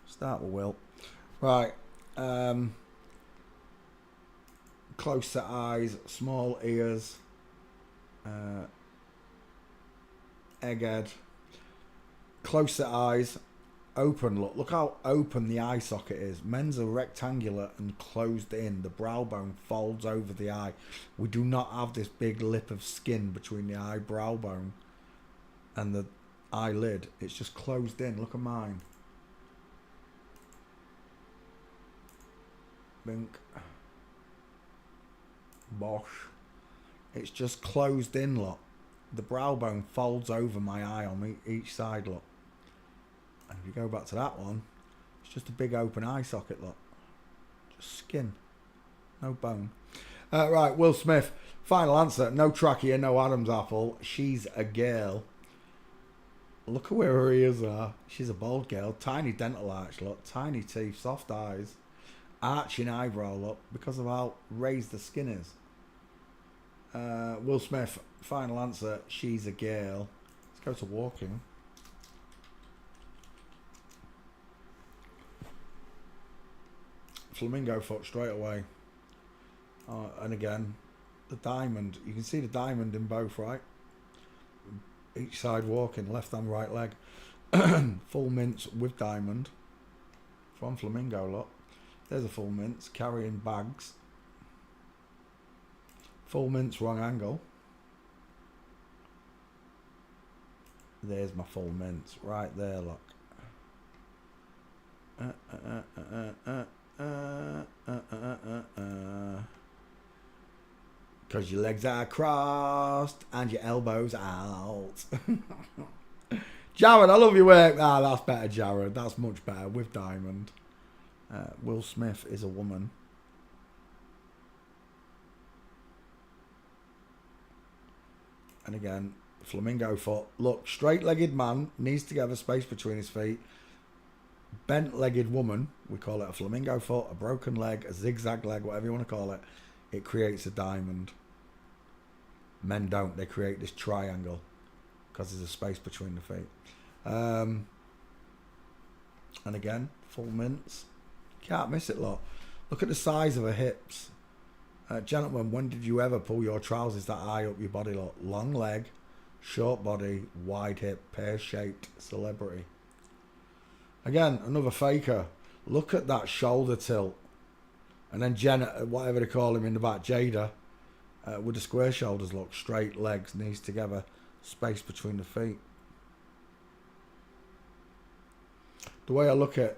Start with Will. Right. Close set eyes, small ears, egghead. Close set eyes, open look. Look how open the eye socket is. Men's are rectangular and closed in. The brow bone folds over the eye. We do not have this big lip of skin between the eyebrow bone and the eyelid. It's just closed in. Look at mine. Bink. Bosh. It's just closed in, look. The brow bone folds over my eye on each side, look. And if you go back to that one, it's just a big open eye socket, look. Just skin. No bone. Right, Will Smith. Final answer. No trachea, no Adam's apple. She's a girl. Look at where her ears are. She's a bald girl. Tiny dental arch, look. Tiny teeth, soft eyes. Arching eyebrow, look. Because of how raised the skin is. Will Smith. Final answer. She's a girl. Let's go to walking. Flamingo foot straight away. And again, the diamond. You can see the diamond in both, right? Each side walking, left and right leg. Full mince with diamond. From Flamingo, look. There's a full mince carrying bags. Full mince, wrong angle. There's my full mince right there, look. Because your legs are crossed and your elbows out. Jared, I love your work. Ah, that's better, Jared. That's much better with diamond. Will Smith is a woman. And again, flamingo foot. Look, straight-legged man, knees together, space between his feet. Bent-legged woman, we call it a flamingo foot, a broken leg, a zigzag leg, whatever you want to call it. It creates a diamond. Men don't. They create this triangle because there's a space between the feet. And again, full mince. Can't miss it, lot. Look at the size of her hips. Gentlemen, when did you ever pull your trousers that high up your body, lot? Long leg, short body, wide hip, pear-shaped celebrity. Again, another faker. Look at that shoulder tilt. And then Jenna, whatever they call him in the back, Jada, with the square shoulders, look, straight legs, knees together, space between the feet. The way I look at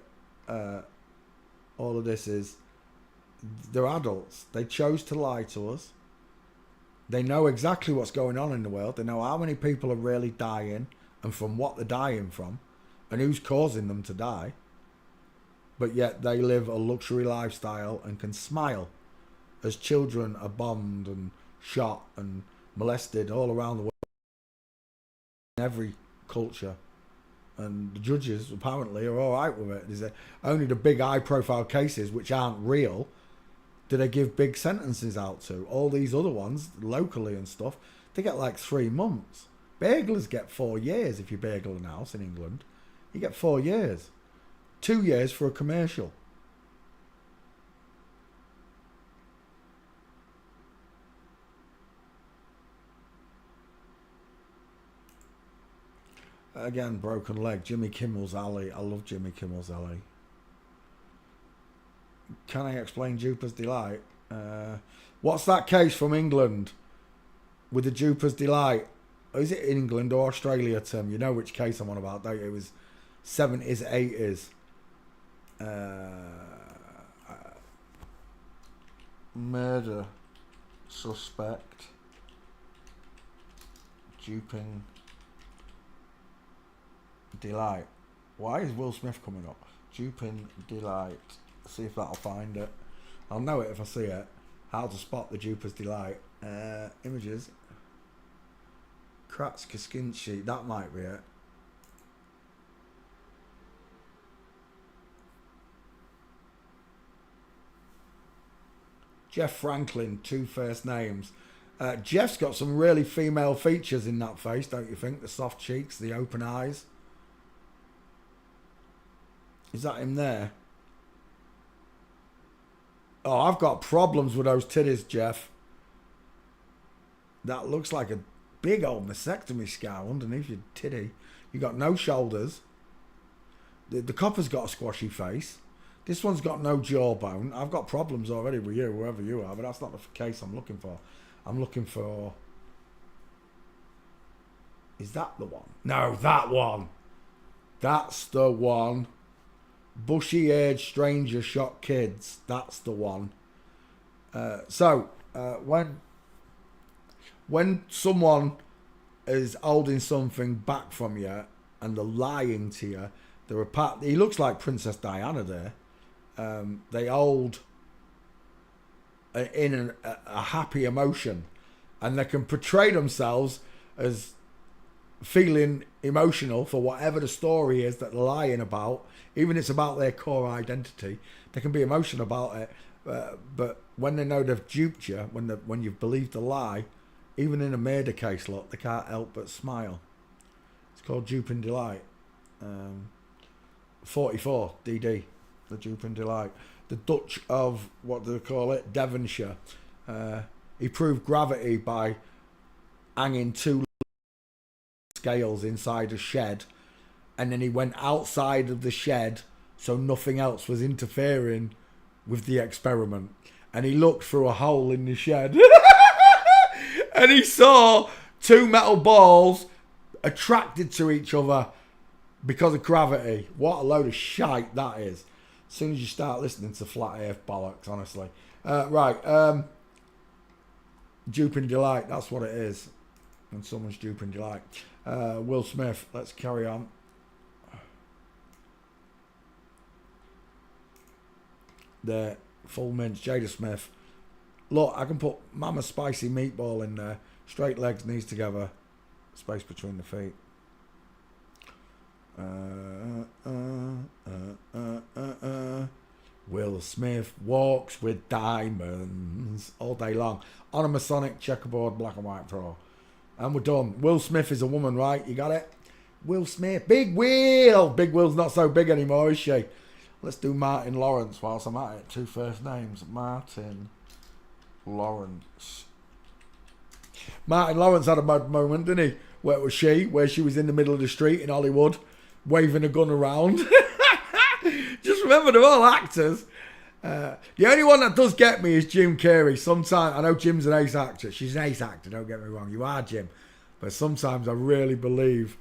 all of this is, they're adults. They chose to lie to us. They know exactly what's going on in the world. They know how many people are really dying and from what they're dying from and who's causing them to die. But yet they live a luxury lifestyle and can smile as children are bombed and shot and molested all around the world in every culture. And the judges apparently are all right with it. There's only the big high-profile cases which aren't real do they give big sentences out to. All these other ones, locally and stuff, they get like 3 months. Burglars get 4 years if you burgle a house in England. You get 4 years. 2 years for a commercial. Again, broken leg. Jimmy Kimmel's Alley. I love Jimmy Kimmel's Alley. Can I explain Jupiter's Delight? What's that case from England with the Jupiter's Delight? Is it England or Australia, Tim? You know which case I'm on about, don't you? It was 70s, 80s. Murder suspect. Duping Delight. Why is Will Smith coming up? Duping Delight. See if that'll find it. I'll know it if I see it. How to spot the Jupiter's Delight. Images. Kratz Kaskinchi. That might be it. Jeff Franklin. 2 first names. Jeff's got some really female features in that face, don't you think? The soft cheeks, the open eyes. Is that him there? Oh, I've got problems with those titties, Jeff. That looks like a big old mastectomy scar underneath your titty. You got no shoulders. The copper's got a squashy face. This one's got no jawbone. I've got problems already with you, whoever you are, but that's not the case I'm looking for. I'm looking for... Is that the one? No, that one. That's the one. Bushy-haired stranger shot kids. That's the one. When someone is holding something back from you and they're lying to you, he looks like Princess Diana there. They hold in a happy emotion, and they can portray themselves as feeling emotional for whatever the story is that they're lying about. Even if it's about their core identity, they can be emotional about it. But when they know they've duped you, when you've believed a lie, even in a murder case, look, they can't help but smile. It's called Dupe and Delight. 44 DD, the Dupe and Delight. The Dutch of, what do they call it, Devonshire. He proved gravity by hanging two scales inside a shed, and then he went outside of the shed so nothing else was interfering with the experiment, and he looked through a hole in the shed and he saw two metal balls attracted to each other because of gravity. What a load of shite that is. As soon as you start listening to flat earth bollocks, honestly. Dupe and Delight, that's what it is. When someone's dupe and delight. Will Smith, let's carry on. There, full mince, Jada Smith. Look, I can put Mama Spicy Meatball in there. Straight legs, knees together. Space between the feet. Will Smith walks with diamonds all day long. On a Masonic checkerboard black and white pro. And we're done. Will Smith is a woman, right? You got it? Will Smith. Big Will. Big Will's not so big anymore, is she? Let's do Martin Lawrence whilst I'm at it. Two first names. Martin Lawrence. Martin Lawrence had a mad moment, didn't he? Where was she? Where she was in the middle of the street in Hollywood, waving a gun around. Just remember, they're all actors. The only one that does get me is Jim Carrey. Sometimes, I know Jim's an ace actor. She's an ace actor, don't get me wrong. You are, Jim. But sometimes I really believe